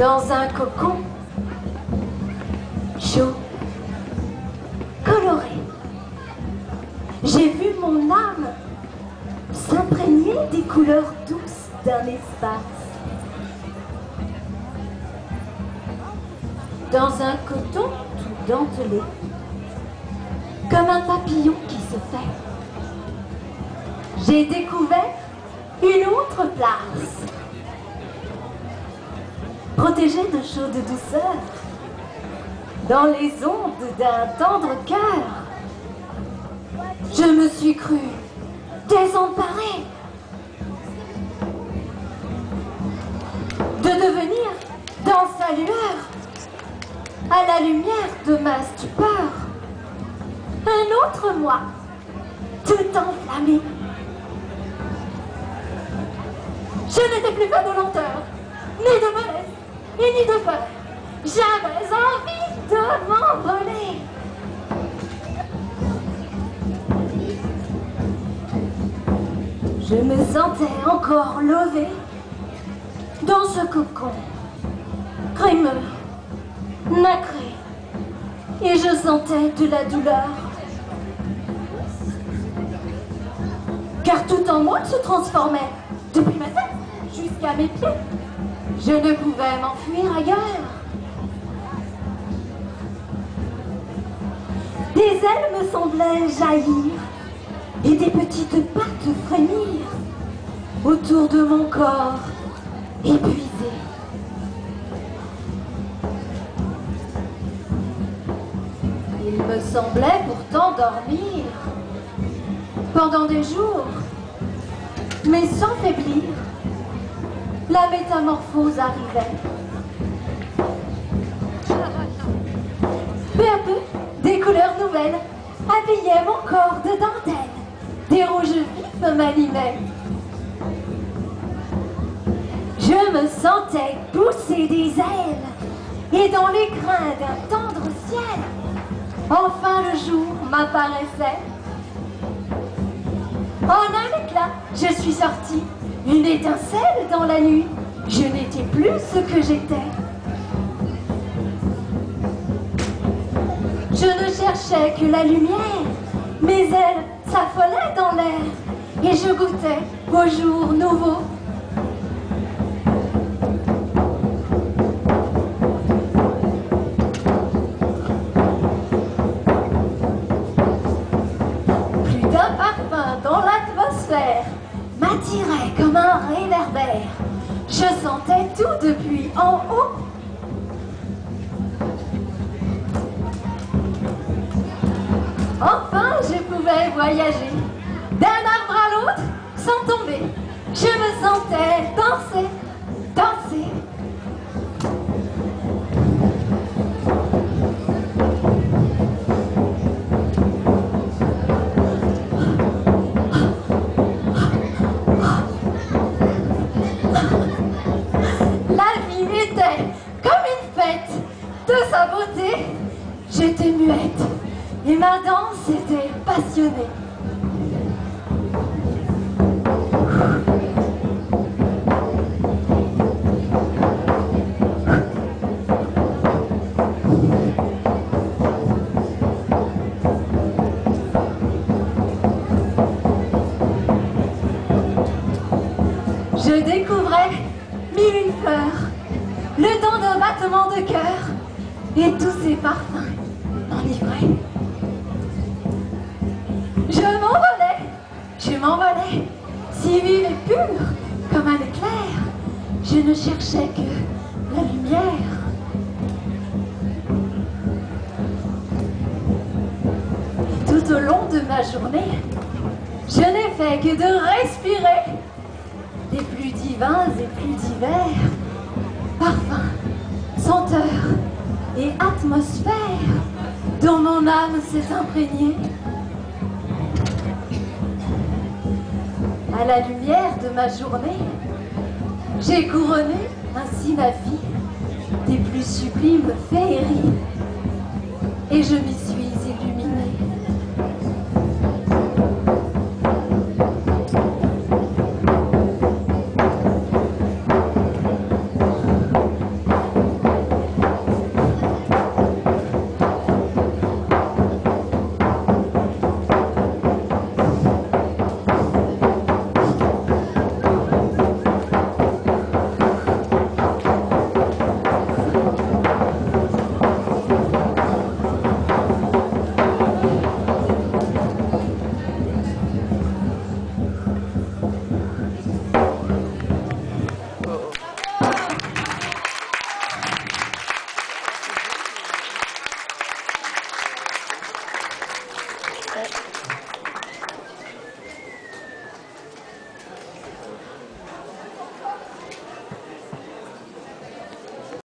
Dans un cocon chaud, coloré, j'ai vu mon âme s'imprégner des couleurs douces d'un espace. Dans un coton tout dentelé, comme un papillon qui se fait, j'ai découvert une autre place, protégée de chaude douceur, dans les ondes d'un tendre cœur. Je me suis crue désemparée de devenir, dans sa lueur, à la lumière de ma stupeur, un autre moi, tout enflammé. Je n'étais plus faite de lenteur, ni de mollesse, et ni de peur. J'avais envie de m'envoler. Je me sentais encore levée dans ce cocon, crémeux, nacré, et je sentais de la douleur. Car tout en moi se transformait, depuis ma tête jusqu'à mes pieds. Je ne pouvais m'enfuir ailleurs. Des ailes me semblaient jaillir et des petites pattes frémir autour de mon corps épuisé. Il me semblait pourtant dormir pendant des jours, mais sans faiblir. La métamorphose arrivait. Peu à peu, des couleurs nouvelles habillaient mon corps de dentelle. Des rouges vifs m'animaient. Je me sentais pousser des ailes, et dans les crins d'un tendre ciel, enfin le jour m'apparaissait. En un éclat, je suis sortie, une étincelle dans la nuit. Je n'étais plus ce que j'étais. Je ne cherchais que la lumière. Mes ailes s'affolaient dans l'air et je goûtais au jour nouveau. Plus d'un parfum dans l'atmosphère m'attirait comme un réverbère. Je sentais tout depuis en haut. Enfin, je pouvais voyager d'un arbre à l'autre sans tomber. Je me sentais danser, danser. La vie était comme une fête de sa beauté. J'étais muette. Et ma danse était passionnée. Je découvrais mille une fleurs, le temps d'un battement de cœur, et tous ces parfums m'enivraient. Je m'envolais, si vive et pure, comme un éclair. Je ne cherchais que la lumière. Et tout au long de ma journée, je n'ai fait que de respirer des plus divins et plus divers parfums, senteurs et atmosphères dont mon âme s'est imprégnée. À la lumière de ma journée, j'ai couronné ainsi ma vie des plus sublimes féeries. Et je m'y suis